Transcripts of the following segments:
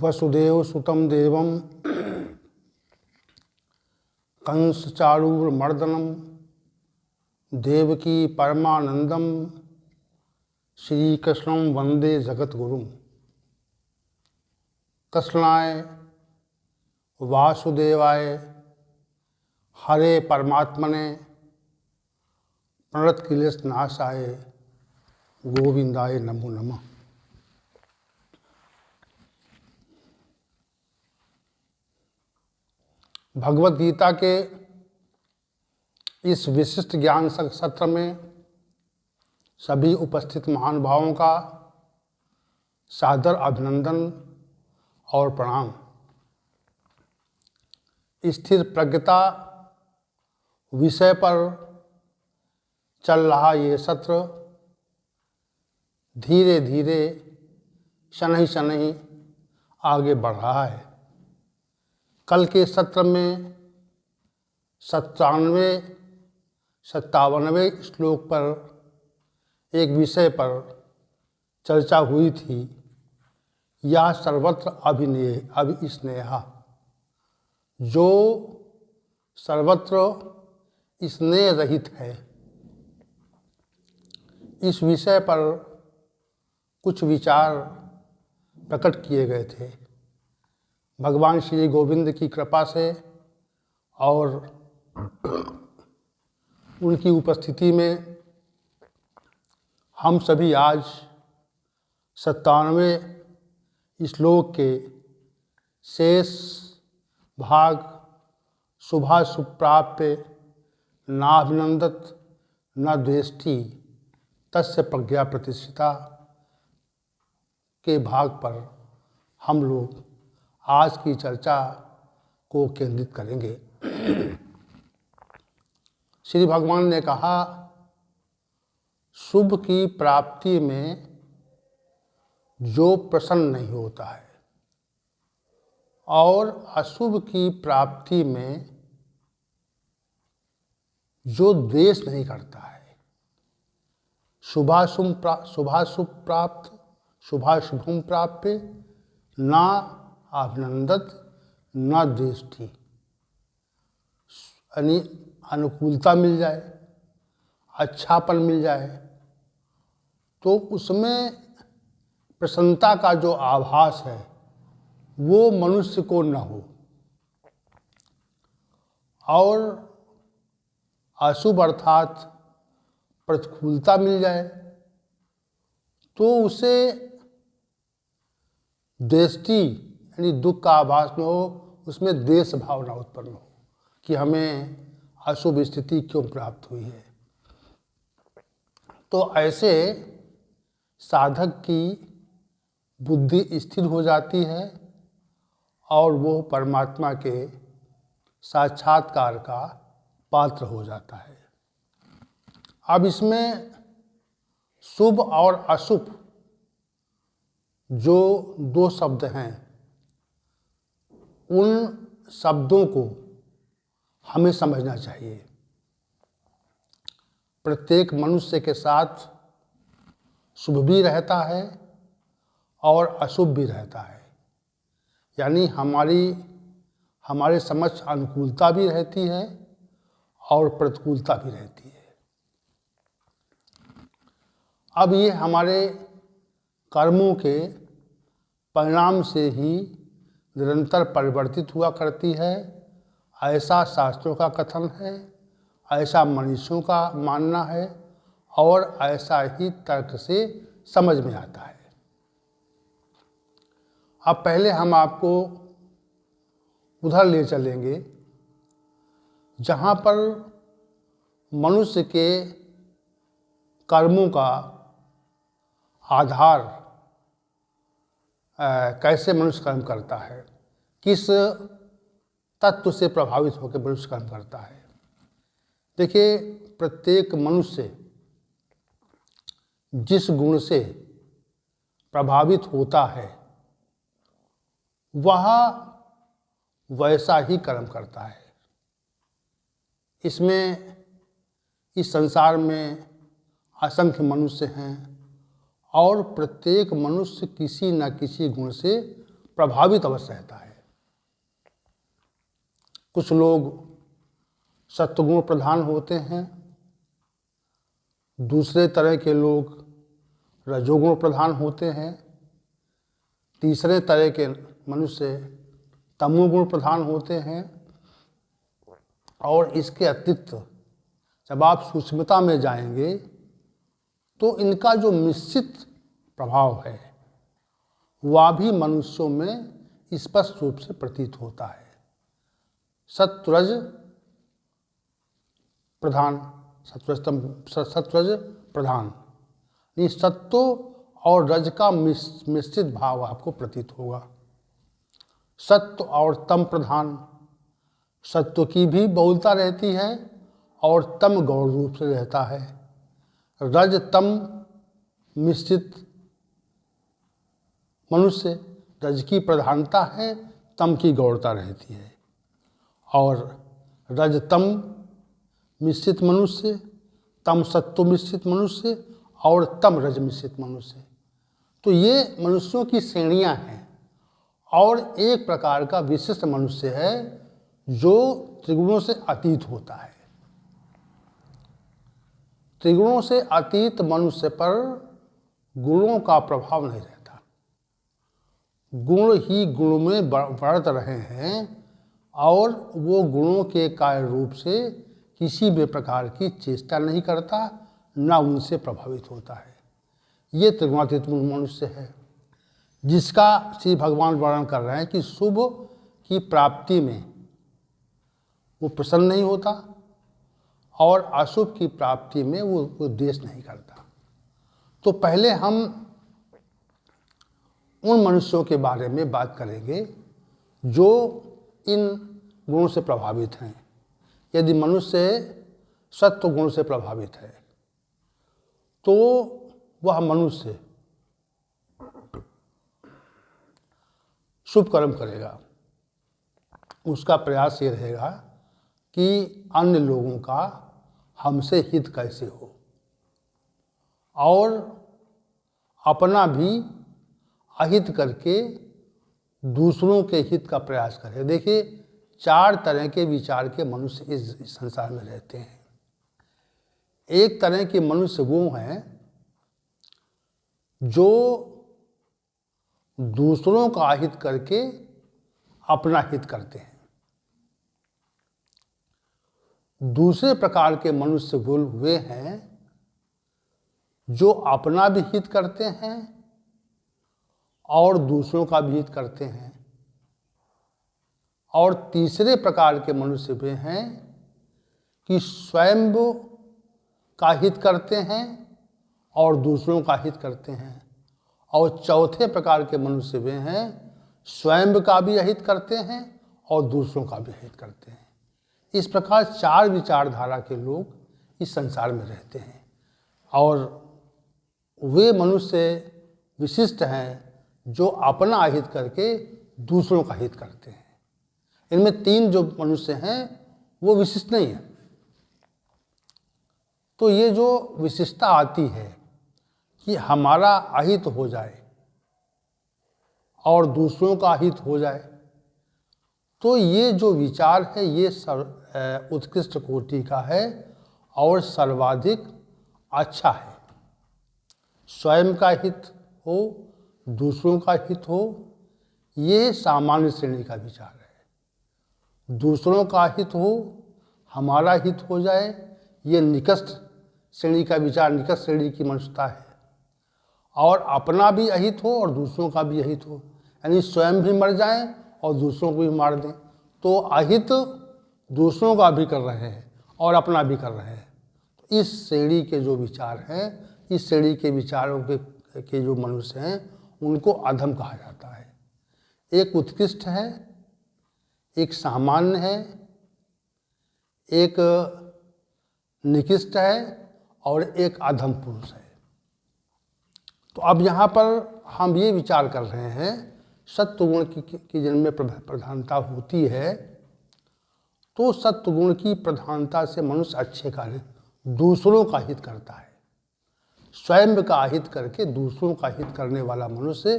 वसुदेव सुतं देवं कंसचाणूरमर्दनं देवकी परमानंदम श्रीकृष्णं वंदे जगद्गुरुं। कृष्णाय वासुदेवाय हरे परमात्मने प्रणतक्लेशनाशाय गोविंदाय नमो नमः। भगवद गीता के इस विशिष्ट ज्ञान सत्र में सभी उपस्थित महानुभावों का सादर अभिनंदन और प्रणाम। स्थिर प्रज्ञता विषय पर चल रहा ये सत्र धीरे धीरे शनैः शनैः आगे बढ़ रहा है। कल के सत्र में 57वें श्लोक पर एक विषय पर चर्चा हुई थी, यह सर्वत्र अभिस्नेहा, जो सर्वत्र स्नेह रहित है। इस विषय पर कुछ विचार प्रकट किए गए थे। भगवान श्री गोविंद की कृपा से और उनकी उपस्थिति में हम सभी आज 97वें श्लोक के शेष भाग शुभाशुभ प्राप्य नाभिनंदत न द्वेष्टि तस्य प्रज्ञा प्रतिष्ठिता के भाग पर हम लोग आज की चर्चा को केंद्रित करेंगे। श्री भगवान ने कहा, शुभ की प्राप्ति में जो प्रसन्न नहीं होता है और अशुभ की प्राप्ति में जो द्वेष नहीं करता है, शुभाशुभ प्राप्त शुभाशुभम प्राप्य ना अभिनंदत न द्वेष्टि, यानी अनुकूलता मिल जाए, अच्छापन मिल जाए तो उसमें प्रसन्नता का जो आभास है वो मनुष्य को न हो, और अशुभ अर्थात प्रतिकूलता मिल जाए तो उसे द्वेष्टि यानी दुख का आभास न हो, उसमें द्वेष भावना उत्पन्न हो कि हमें अशुभ स्थिति क्यों प्राप्त हुई है। तो ऐसे साधक की बुद्धि स्थिर हो जाती है और वो परमात्मा के साक्षात्कार का पात्र हो जाता है। अब इसमें शुभ और अशुभ जो दो शब्द हैं, उन शब्दों को हमें समझना चाहिए। प्रत्येक मनुष्य के साथ शुभ भी रहता है और अशुभ भी रहता है, यानी हमारे समक्ष अनुकूलता भी रहती है और प्रतिकूलता भी रहती है। अब ये हमारे कर्मों के परिणाम से ही निरंतर परिवर्तित हुआ करती है, ऐसा शास्त्रों का कथन है, ऐसा मनुष्यों का मानना है और ऐसा ही तर्क से समझ में आता है। अब पहले हम आपको उधर ले चलेंगे जहाँ पर मनुष्य के कर्मों का आधार कैसे मनुष्य कर्म करता है, किस तत्व से प्रभावित होकर मनुष्य कर्म करता है। देखिए, प्रत्येक मनुष्य जिस गुण से प्रभावित होता है वह वैसा ही कर्म करता है। इसमें इस संसार में असंख्य मनुष्य हैं और प्रत्येक मनुष्य किसी न किसी गुण से प्रभावित अवश्य रहता है। कुछ लोग सत्वगुण प्रधान होते हैं, दूसरे तरह के लोग रजोगुण प्रधान होते हैं, तीसरे तरह के मनुष्य तमोगुण प्रधान होते हैं। और इसके अतिरिक्त जब आप सूक्ष्मता में जाएंगे तो इनका जो मिश्रित प्रभाव है वह भी मनुष्यों में स्पष्ट रूप से प्रतीत होता है। सत्वरज प्रधान, सत्वरज प्रधान, ये सत्व और रज का मिश्रित भाव आपको प्रतीत होगा। सत्व और तम प्रधान, सत्व की भी बहुलता रहती है और तम गौण रूप से रहता है। रज तम मिश्रित मनुष्य, रज की प्रधानता है, तम की गौणता रहती है। और रज तम मिश्रित मनुष्य, तम सत्व मिश्रित मनुष्य और तम रज मिश्रित मनुष्य, तो ये मनुष्यों की श्रेणियां हैं। और एक प्रकार का विशिष्ट मनुष्य है जो त्रिगुणों से अतीत होता है। त्रिगुणों से अतीत मनुष्य पर गुणों का प्रभाव नहीं रहता। गुण ही गुण में बढ़त रहे हैं और वो गुणों के कार्य रूप से किसी भी प्रकार की चेष्टा नहीं करता, ना उनसे प्रभावित होता है। ये त्रिगुणातीत मनुष्य है जिसका श्री भगवान वर्णन कर रहे हैं कि शुभ की प्राप्ति में वो प्रसन्न नहीं होता और अशुभ की प्राप्ति में वो द्वेष नहीं करता। तो पहले हम उन मनुष्यों के बारे में बात करेंगे जो इन गुणों से प्रभावित हैं। यदि मनुष्य सत्व गुण से प्रभावित है तो वह मनुष्य शुभ कर्म करेगा। उसका प्रयास ये रहेगा कि अन्य लोगों का हमसे हित कैसे हो और अपना भी अहित करके दूसरों के हित का प्रयास करे। देखिए, 4 तरह के विचार के मनुष्य इस संसार में रहते हैं। एक तरह के मनुष्य वो हैं जो दूसरों का हित करके अपना हित करते हैं। दूसरे प्रकार के मनुष्य वे हैं जो अपना भी हित करते हैं और दूसरों का भी हित करते हैं। और तीसरे प्रकार के मनुष्य वे हैं कि स्वयं का हित करते हैं और दूसरों का हित करते हैं। और चौथे प्रकार के मनुष्य वे हैं स्वयं का भी अहित करते हैं और दूसरों का भी अहित करते हैं। इस प्रकार 4 विचारधारा के लोग इस संसार में रहते हैं और वे मनुष्य विशिष्ट हैं जो अपना अहित करके दूसरों का हित करते हैं। इनमें 3 जो मनुष्य हैं वो विशिष्ट नहीं है। तो ये जो विशिष्टता आती है कि हमारा अहित हो जाए और दूसरों का अहित हो जाए, तो ये जो विचार है ये उत्कृष्ट कोटि का है और सर्वाधिक अच्छा है। स्वयं का हित हो, दूसरों का हित हो, ये सामान्य श्रेणी का विचार है। दूसरों का हित हो, हमारा हित हो जाए, ये निकृष्ट श्रेणी का विचार, निकृष्ट श्रेणी की मनुष्यता है। और अपना भी अहित हो और दूसरों का भी अहित हो, यानी स्वयं भी मर जाएं और दूसरों को भी मार दें, तो अहित दूसरों का भी कर रहे हैं और अपना भी कर रहे हैं। तो इस श्रेणी के जो विचार हैं, इस श्रेणी के विचारों के जो मनुष्य हैं उनको अधम कहा जाता है। एक उत्कृष्ट है, एक सामान्य है, एक निकृष्ट है और एक अधम पुरुष है। तो अब यहाँ पर हम ये विचार कर रहे हैं सत्वगुण की जिनमें प्रधानता होती है, तो सत्वगुण की प्रधानता से मनुष्य अच्छे कार्य, दूसरों का हित करता है। स्वयं का हित करके दूसरों का हित करने वाला मनुष्य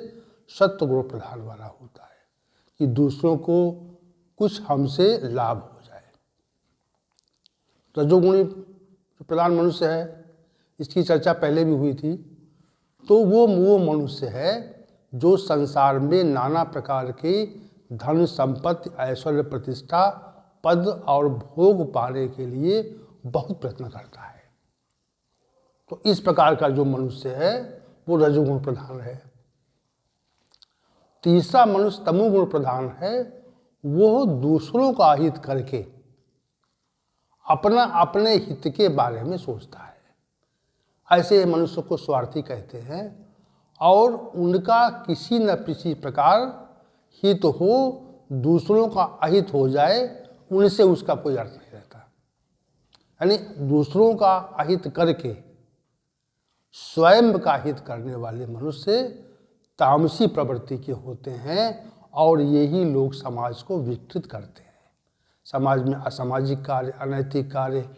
सत्व गुण प्रधान वाला होता है कि दूसरों को कुछ हमसे लाभ हो जाए। रजोगुणी प्रधान मनुष्य है, इसकी चर्चा पहले भी हुई थी। तो वो मनुष्य है जो संसार में नाना प्रकार के धन संपत्ति ऐश्वर्य प्रतिष्ठा पद और भोग पाने के लिए बहुत प्रयत्न करता है। तो इस प्रकार का जो मनुष्य है वो रजोगुण प्रधान है। तीसरा मनुष्य तमोगुण प्रधान है, वो दूसरों का हित करके अपने हित के बारे में सोचता है। ऐसे मनुष्य को स्वार्थी कहते हैं और उनका किसी न किसी प्रकार हित हो, दूसरों का अहित हो जाए, उनसे उसका कोई अर्थ नहीं रहता। यानी दूसरों का अहित करके स्वयं का हित करने वाले मनुष्य तामसी प्रवृत्ति के होते हैं और यही लोग समाज को विकृत करते हैं। समाज में असामाजिक कार्य, अनैतिक कार्य,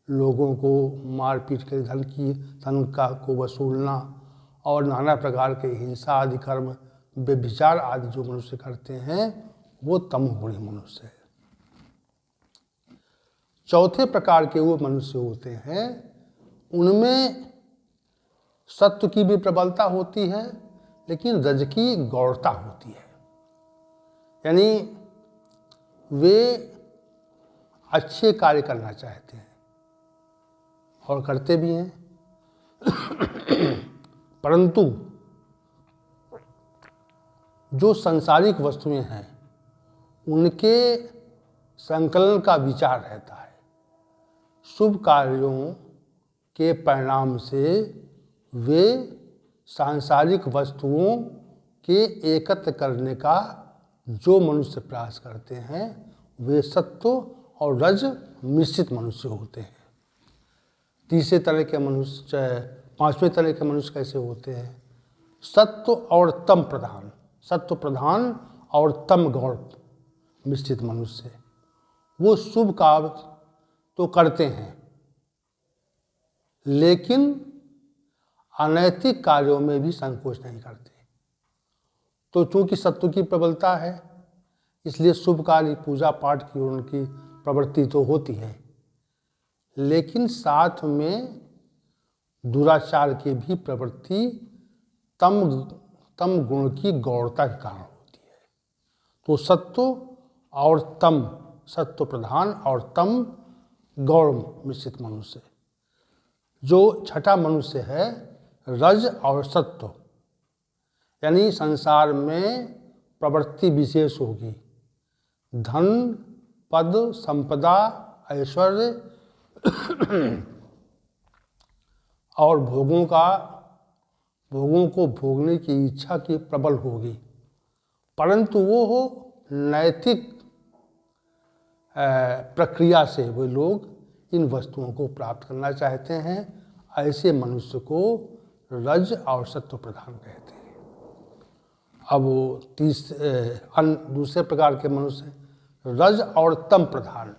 लोगों को मारपीट कर धन को वसूलना और नाना प्रकार के हिंसा आदि कर्म, व्यभिचार आदि जो मनुष्य करते हैं वो तमोगुणी मनुष्य है। चौथे प्रकार के वो मनुष्य होते हैं, उनमें सत्व की भी प्रबलता होती है लेकिन रज की गौरता होती है। यानी वे अच्छे कार्य करना चाहते हैं और करते भी हैं, परंतु जो सांसारिक वस्तुएं हैं उनके संकलन का विचार रहता है। शुभ कार्यों के परिणाम से वे सांसारिक वस्तुओं के एकत्र करने का जो मनुष्य प्रयास करते हैं वे सत्व और रज मिश्रित मनुष्य होते हैं। तीसरे तरह के मनुष्य, पांचवें तरह के मनुष्य कैसे होते हैं? सत्व और तम प्रधान, सत्व प्रधान और तम गौण मिश्रित मनुष्य। वो शुभ कार्य तो करते हैं लेकिन अनैतिक कार्यों में भी संकोच नहीं करते। तो चूंकि सत्व की प्रबलता है इसलिए शुभ कार्य, पूजा पाठ की उनकी प्रवृत्ति तो होती है, लेकिन साथ में दुराचार की भी प्रवृत्ति तम गुण की गौरता के कारण होती है। तो सत्व और तम, सत्व प्रधान और तम गौर मिश्रित मनुष्य। जो छठा मनुष्य है रज और सत्व, यानी संसार में प्रवृत्ति विशेष होगी, धन पद संपदा ऐश्वर्य और भोगों को भोगने की इच्छा की प्रबल होगी, परंतु वो हो नैतिक प्रक्रिया से वे लोग इन वस्तुओं को प्राप्त करना चाहते हैं। ऐसे मनुष्य को रज और सत्व प्रधान कहते हैं। अब दूसरे प्रकार के मनुष्य रज और तम प्रधान।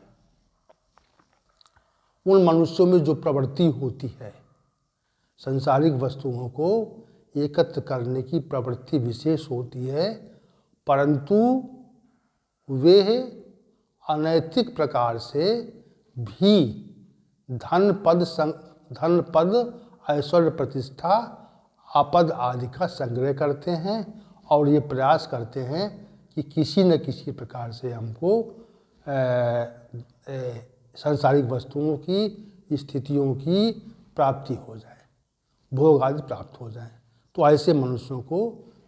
उन मनुष्यों में जो प्रवृत्ति होती है संसारिक वस्तुओं को एकत्र करने की प्रवृत्ति विशेष होती है, परंतु वे अनैतिक प्रकार से भी धन पद ऐश्वर्य प्रतिष्ठा आपद आदि का संग्रह करते हैं और ये प्रयास करते हैं कि किसी न किसी प्रकार से हमको सांसारिक वस्तुओं की स्थितियों की प्राप्ति हो जाए, भोग आदि प्राप्त हो जाए। तो ऐसे मनुष्यों को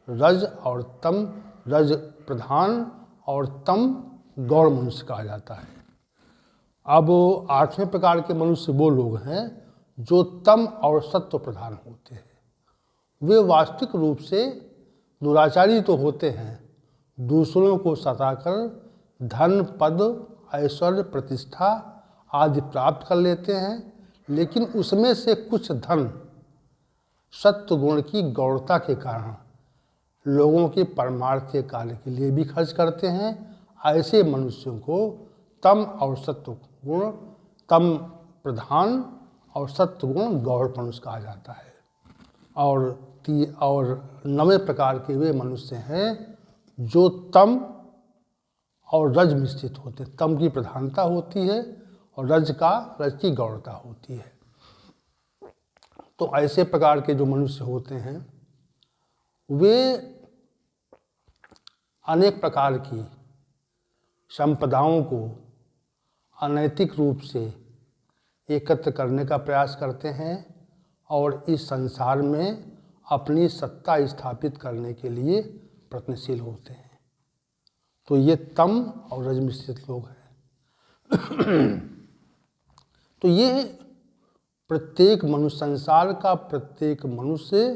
रज और तम, रज प्रधान और तम गौर मनुष्य कहा जाता है। अब आठवें प्रकार के मनुष्य वो लोग हैं जो तम और सत्व प्रधान होते हैं। वे वास्तविक रूप से दुराचारी तो होते हैं, दूसरों को सताकर धन पद ऐश्वर्य प्रतिष्ठा आदि प्राप्त कर लेते हैं, लेकिन उसमें से कुछ धन सत्व गुण की गौरता के कारण लोगों के परमार्थीय कार्य के लिए भी खर्च करते हैं। ऐसे मनुष्यों को तम और सत्व गुण, तम प्रधान और सत्व गुण गौर मनुष्य कहा जाता है। और नवे प्रकार के वे मनुष्य हैं जो तम और रज मिश्रित होते हैं। तम की प्रधानता होती है और रज की गौरता होती है। तो ऐसे प्रकार के जो मनुष्य होते हैं वे अनेक प्रकार की संपदाओं को अनैतिक रूप से एकत्र करने का प्रयास करते हैं और इस संसार में अपनी सत्ता स्थापित करने के लिए प्रयत्नशील होते हैं। तो ये तम और रज मिश्रित लोग हैं। तो ये प्रत्येक मनुष्य, संसार का प्रत्येक मनुष्य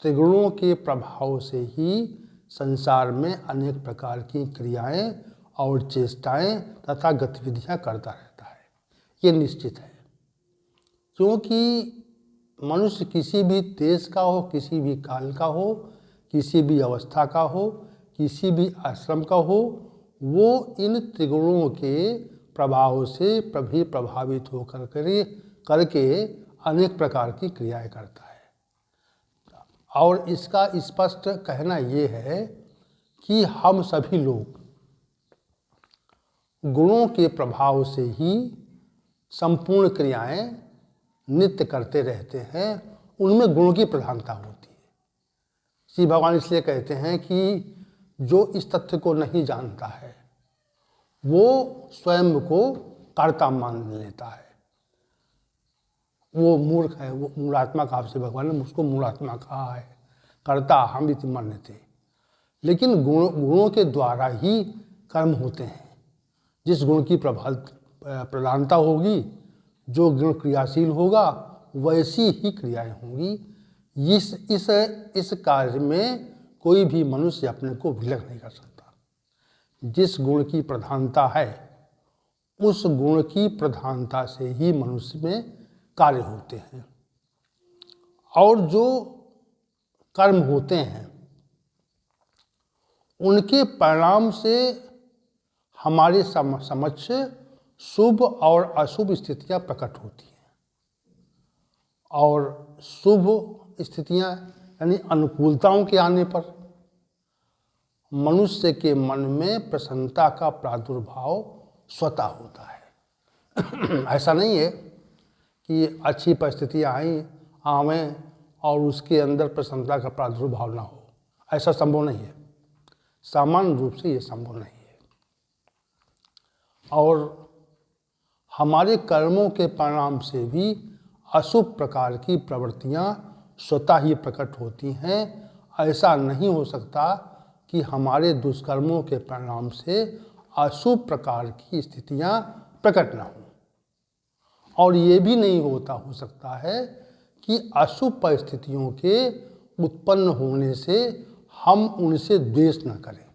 त्रिगुणों के प्रभाव से ही संसार में अनेक प्रकार की क्रियाएं और चेष्टाएं तथा गतिविधियां करता रहता है। ये निश्चित है, क्योंकि मनुष्य किसी भी देश का हो, किसी भी काल का हो, किसी भी अवस्था का हो, किसी भी आश्रम का हो, वो इन त्रिगुणों के प्रभाव से प्रभावित होकर करके अनेक प्रकार की क्रियाएं करता है। और इसका स्पष्ट कहना ये है कि हम सभी लोग गुणों के प्रभाव से ही संपूर्ण क्रियाएं नित्य करते रहते हैं। उनमें गुणों की प्रधानता होती है। श्री भगवान इसलिए कहते हैं कि जो इस तथ्य को नहीं जानता है वो स्वयं को कर्ता मान लेता है, वो मूर्ख है, वो मूढ़ात्मा कहा। श्री भगवान ने उसको मूढ़ात्मा कहा है, कर्ता हम इति मन्यते। लेकिन गुणों के द्वारा ही कर्म होते हैं। जिस गुण की प्रधानता होगी, जो गुण क्रियाशील होगा, वैसी ही क्रियाएं होंगी। इस कार्य में कोई भी मनुष्य अपने को विलग नहीं कर सकता। जिस गुण की प्रधानता है उस गुण की प्रधानता से ही मनुष्य में कार्य होते हैं। और जो कर्म होते हैं उनके परिणाम से हमारे समक्ष शुभ और अशुभ स्थितियां प्रकट होती हैं। और शुभ स्थितियां यानी अनुकूलताओं के आने पर मनुष्य के मन में प्रसन्नता का प्रादुर्भाव स्वतः होता है। ऐसा नहीं है कि अच्छी परिस्थितियां आवें और उसके अंदर प्रसन्नता का प्रादुर्भाव ना हो, ऐसा संभव नहीं है। सामान्य रूप से ये संभव नहीं है। और हमारे कर्मों के परिणाम से भी अशुभ प्रकार की प्रवृत्तियां स्वतः ही प्रकट होती हैं। ऐसा नहीं हो सकता कि हमारे दुष्कर्मों के परिणाम से अशुभ प्रकार की स्थितियां प्रकट न हों। और ये भी नहीं हो सकता है कि अशुभ परिस्थितियों के उत्पन्न होने से हम उनसे द्वेष न करें,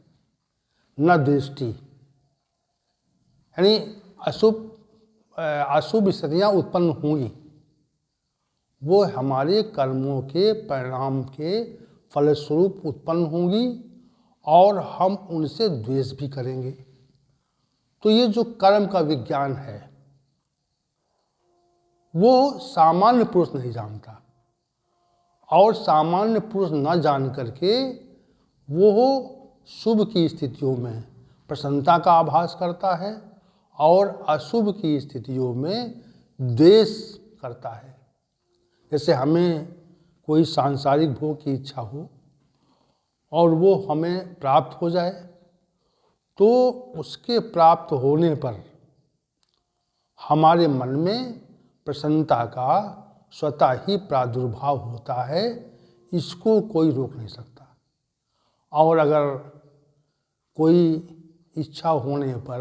न दृष्टि। यानी अशुभ स्थितियाँ उत्पन्न होंगी, वो हमारे कर्मों के परिणाम के फलस्वरूप उत्पन्न होंगी और हम उनसे द्वेष भी करेंगे। तो ये जो कर्म का विज्ञान है वो सामान्य पुरुष नहीं जानता, और सामान्य पुरुष न जान करके वो शुभ की स्थितियों में प्रसन्नता का आभास करता है और अशुभ की स्थितियों में द्वेष करता है। जैसे हमें कोई सांसारिक भोग की इच्छा हो और वो हमें प्राप्त हो जाए, तो उसके प्राप्त होने पर हमारे मन में प्रसन्नता का स्वतः ही प्रादुर्भाव होता है। इसको कोई रोक नहीं सकता। और अगर कोई इच्छा होने पर,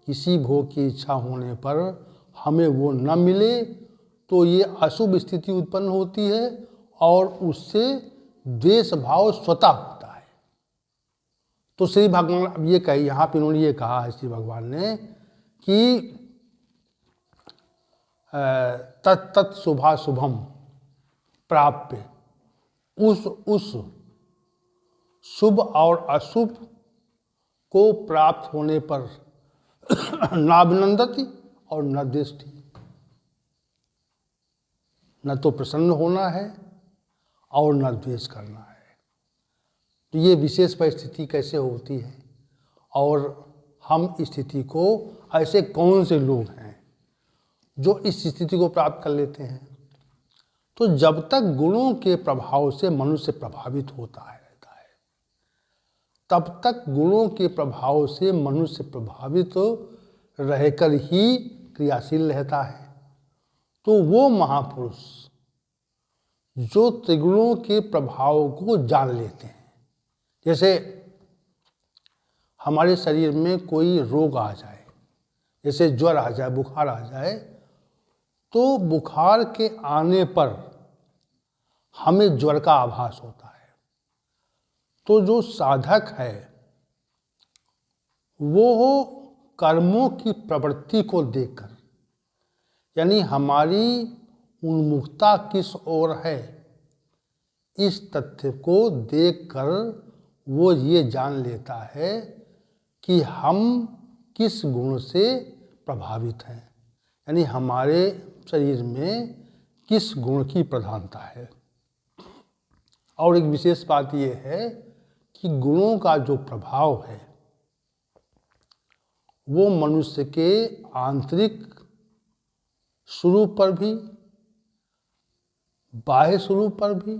किसी भोग की इच्छा होने पर हमें वो न मिले तो ये अशुभ स्थिति उत्पन्न होती है और उससे द्वेष भाव स्वतः होता है। तो श्री भगवान अब ये कही, यहाँ पे इन्होंने ये कहा है श्री भगवान ने कि तत्त शुभाशुभम प्राप्य, उस शुभ और अशुभ को प्राप्त होने पर नाभिनंदति और न दृष्टि। न तो प्रसन्न होना है और न द्वेष करना है। तो ये विशेष परिस्थिति कैसे होती है और हम इस स्थिति को, ऐसे कौन से लोग हैं जो इस स्थिति को प्राप्त कर लेते हैं? तो जब तक गुणों के प्रभाव से मनुष्य प्रभावित होता है रहता है, तब तक गुणों के प्रभाव से मनुष्य प्रभावित रहकर ही क्रियाशील रहता है। तो वो महापुरुष जो त्रिगुणों के प्रभाव को जान लेते हैं, जैसे हमारे शरीर में कोई रोग आ जाए, जैसे ज्वर आ जाए, बुखार आ जाए, तो बुखार के आने पर हमें ज्वर का आभास होता है। तो जो साधक है वो कर्मों की प्रवृत्ति को देखकर, यानी हमारी उन्मुखता किस ओर है, इस तथ्य को देखकर वो ये जान लेता है कि हम किस गुण से प्रभावित हैं, यानी हमारे शरीर में किस गुण की प्रधानता है। और एक विशेष बात ये है कि गुणों का जो प्रभाव है वो मनुष्य के आंतरिक स्वरूप पर भी, बाह्य स्वरूप पर भी,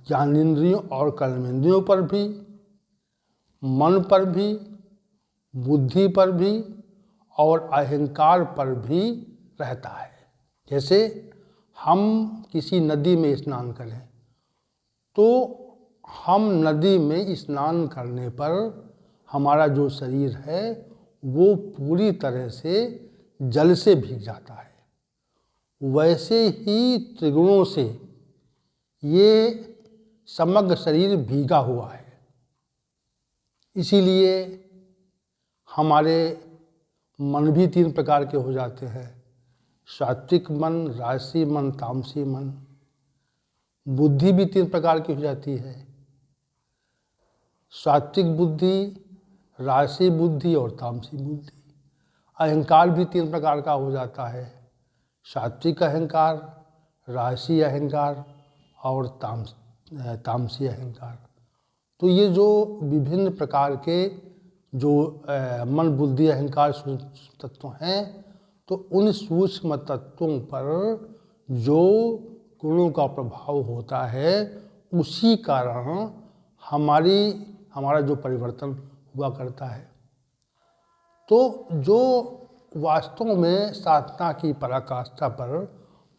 ज्ञानेंद्रियों और कर्मेंद्रियों पर भी, मन पर भी, बुद्धि पर भी और अहंकार पर भी रहता है। जैसे हम किसी नदी में स्नान करें तो हम नदी में स्नान करने पर हमारा जो शरीर है वो पूरी तरह से जल से भीग जाता है। वैसे ही त्रिगुणों से ये समग्र शरीर भीगा हुआ है। इसीलिए हमारे मन भी 3 प्रकार के हो जाते हैं, सात्विक मन, राजसी मन, तामसी मन। बुद्धि भी 3 प्रकार की हो जाती है, सात्विक बुद्धि, राजसी बुद्धि और तामसी बुद्धि। अहंकार भी 3 प्रकार का हो जाता है, सात्विक अहंकार, राजसी अहंकार और तामसी अहंकार। तो ये जो विभिन्न प्रकार के जो मन, बुद्धि, अहंकार तत्व हैं, तो उन सूक्ष्म तत्वों पर जो गुणों का प्रभाव होता है उसी कारण हमारा जो परिवर्तन हुआ करता है। तो जो वास्तव में साधना की पराकाष्ठा पर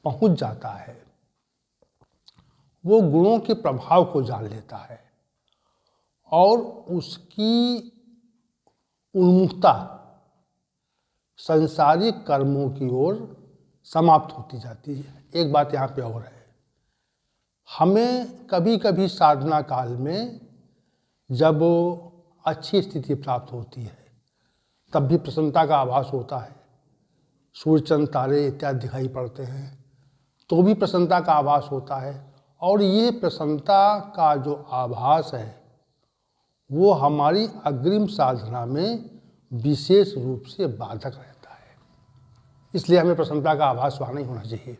पहुंच जाता है वो गुणों के प्रभाव को जान लेता है और उसकी उन्मुखता संसारिक कर्मों की ओर समाप्त होती जाती है। एक बात यहाँ पे और है, हमें कभी कभी साधना काल में जब अच्छी स्थिति प्राप्त होती है तब भी प्रसन्नता का आभास होता है, सूर्य, चंद्र, तारे इत्यादि दिखाई पड़ते हैं तो भी प्रसन्नता का आभास होता है। और ये प्रसन्नता का जो आभास है वो हमारी अग्रिम साधना में विशेष रूप से बाधक रहता है। इसलिए हमें प्रसन्नता का आभास वहाँ नहीं होना चाहिए।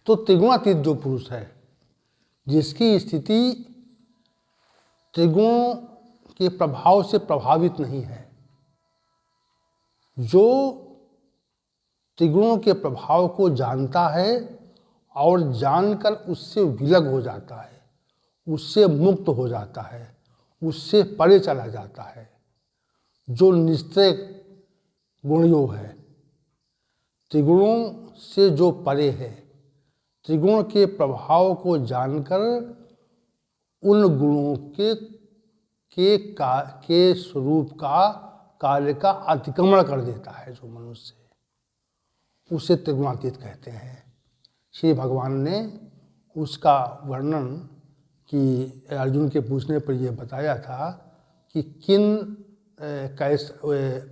तो त्रिगुणातीत जो पुरुष है, जिसकी स्थिति त्रिगुणों के प्रभाव से प्रभावित नहीं है, जो त्रिगुणों के प्रभाव को जानता है और जानकर उससे विलग हो जाता है, उससे मुक्त हो जाता है, उससे परे चला जाता है, जो निश्चय गुणयोग है, त्रिगुणों से जो परे है, त्रिगुण के प्रभाव को जानकर उन गुणों के स्वरूप का, कार्य का अतिक्रमण कर देता है जो मनुष्य, उसे त्रिगुणातीत कहते हैं। श्री भगवान ने उसका वर्णन कि अर्जुन के पूछने पर यह बताया था कि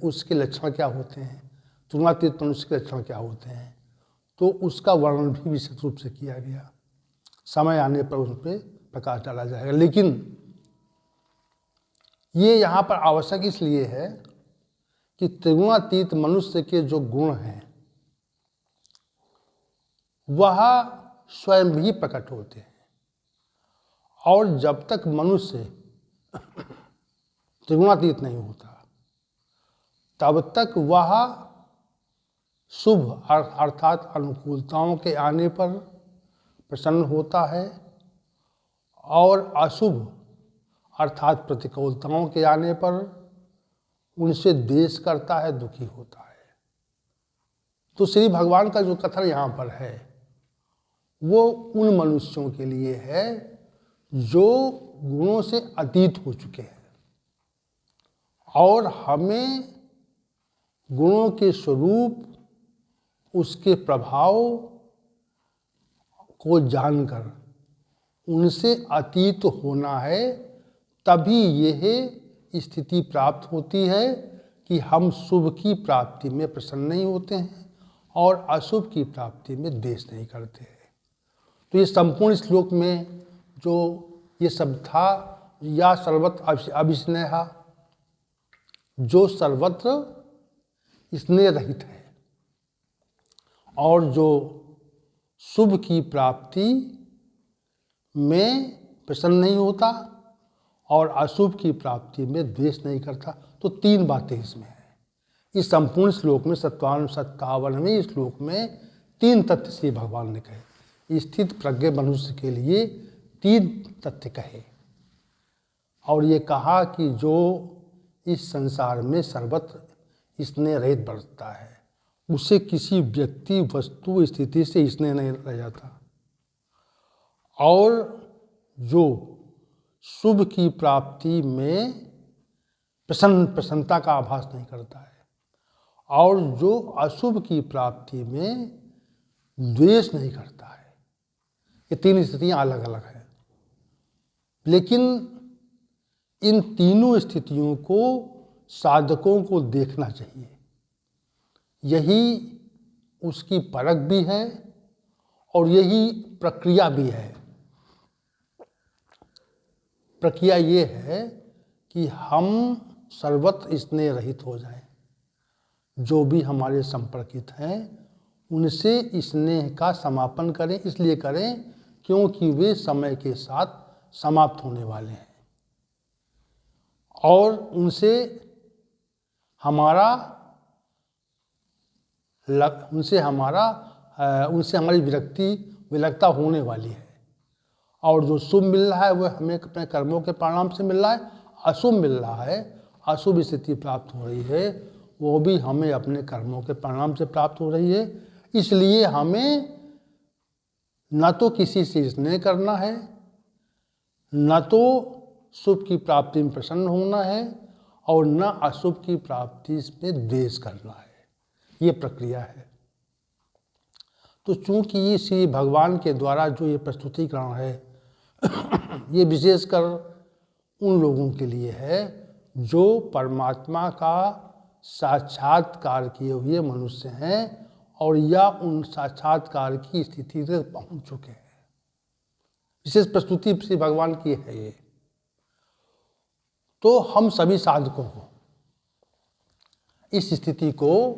उसके लक्षण क्या होते हैं, त्रिगुणातीत मनुष्य के लक्षण क्या होते हैं, तो उसका वर्णन भी विशेष रूप से किया गया। समय आने पर उस पर प्रकाश डाला जाएगा। लेकिन ये यहाँ पर आवश्यक इसलिए है कि त्रिगुणातीत मनुष्य के जो गुण हैं वह स्वयं भी प्रकट होते हैं। और जब तक मनुष्य त्रिगुणातीत नहीं होता तब तक वह शुभ अर्थात अनुकूलताओं के आने पर प्रसन्न होता है और अशुभ अर्थात प्रतिकूलताओं के आने पर उनसे द्वेष करता है, दुखी होता है। तो श्री भगवान का जो कथन यहाँ पर है वो उन मनुष्यों के लिए है जो गुणों से अतीत हो चुके हैं और हमें गुणों के स्वरूप, उसके प्रभाव को जानकर उनसे अतीत होना है। तभी यह स्थिति प्राप्त होती है कि हम शुभ की प्राप्ति में प्रसन्न नहीं होते हैं और अशुभ की प्राप्ति में द्वेष नहीं करते हैं। तो ये संपूर्ण श्लोक में जो ये शब्द था, या सर्वत्र अभिस्नेहा, जो सर्वत्र स्नेह रहित है और जो शुभ की प्राप्ति में प्रसन्न नहीं होता और अशुभ की प्राप्ति में द्वेष नहीं करता। तो तीन बातें इसमें हैं। इस संपूर्ण श्लोक में 57वें श्लोक में तीन तथ्य श्री भगवान ने कहे। स्थित प्रज्ञ मनुष्य के लिए तीन तथ्य कहे और ये कहा कि जो इस संसार में सर्वत्र स्नेह रहित बरतता है उसे किसी व्यक्ति, वस्तु, स्थिति से स्नेह नहीं रह जाता और जो शुभ की प्राप्ति में प्रसन्नता का आभास नहीं करता है और जो अशुभ की प्राप्ति में द्वेष नहीं करता है। ये तीन स्थितियां अलग अलग हैं, लेकिन इन तीनों स्थितियों को साधकों को देखना चाहिए। यही उसकी परख भी है और यही प्रक्रिया भी है। प्रक्रिया ये है कि हम सर्वत्र स्नेह रहित हो जाएं। जो भी हमारे संपर्कित हैं उनसे स्नेह का समापन करें। इसलिए करें क्योंकि वे समय के साथ समाप्त होने वाले हैं और उनसे हमारी विरक्ता होने वाली है। और जो शुभ मिल रहा है वह हमें अपने कर्मों के परिणाम से मिल रहा है, अशुभ मिल रहा है, अशुभ स्थिति प्राप्त हो रही है, वो भी हमें अपने कर्मों के परिणाम से प्राप्त हो रही है। इसलिए हमें न तो किसी से स्नेह करना है, न तो शुभ की प्राप्ति में प्रसन्न होना है और न अशुभ की प्राप्ति में द्वेष करना है। ये प्रक्रिया है। तो चूंकि ये श्री भगवान के द्वारा जो ये प्रस्तुतिकरण है ये विशेषकर उन लोगों के लिए है जो परमात्मा का साक्षात्कार किए हुए मनुष्य हैं और या उन साक्षात्कार की स्थिति तक पहुंच चुके हैं। विशेष प्रस्तुति श्री भगवान की है ये। तो हम सभी साधकों को इस स्थिति को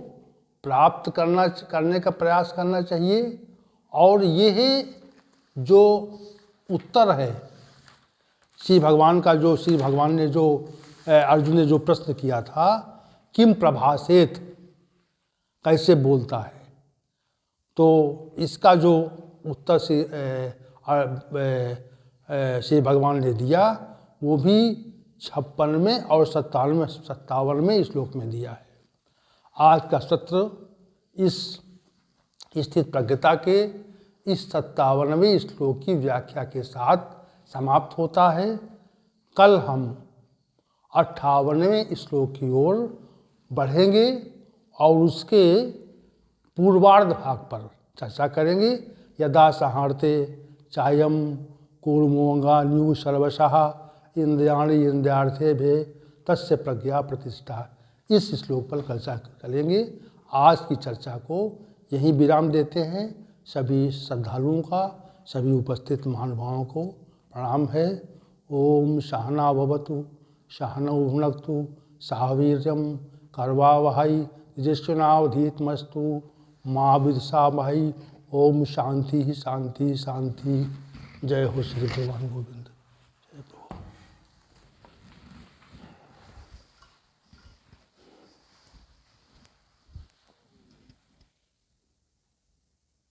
प्राप्त करने का प्रयास करना चाहिए। और यह जो उत्तर है श्री भगवान का, जो श्री भगवान ने जो अर्जुन ने जो प्रश्न किया था, किम प्रभासेत, कैसे बोलता है, तो इसका जो उत्तर श्री भगवान ने दिया वो भी 56वें और 57वें श्लोक में दिया है। आज का सत्र इस स्थित प्रज्ञता के इस 57वें श्लोक की व्याख्या के साथ समाप्त होता है। कल हम 58वें श्लोक की ओर बढ़ेंगे और उसके पूर्वार्ध भाग पर चर्चा करेंगे। यदा सहार्ते चायम कूर्मोंगान्यु सर्वशः इंद्रियाणि इंद्रियार्थे भे तस्य प्रज्ञा प्रतिष्ठा। इस श्लोक पर चर्चा करेंगे। आज की चर्चा को यहीं विराम देते हैं। सभी श्रद्धालुओं का, सभी उपस्थित महानुभावों को प्रणाम है। ओम सहना भवतु सहनौ भुनक्तु सह वीर्यं कर्वावहै तेजस्विनावधीतमस्तु मा विद्विषावहै। ओम शांति शांति शांति। जय हो श्री भगवान गोविंद।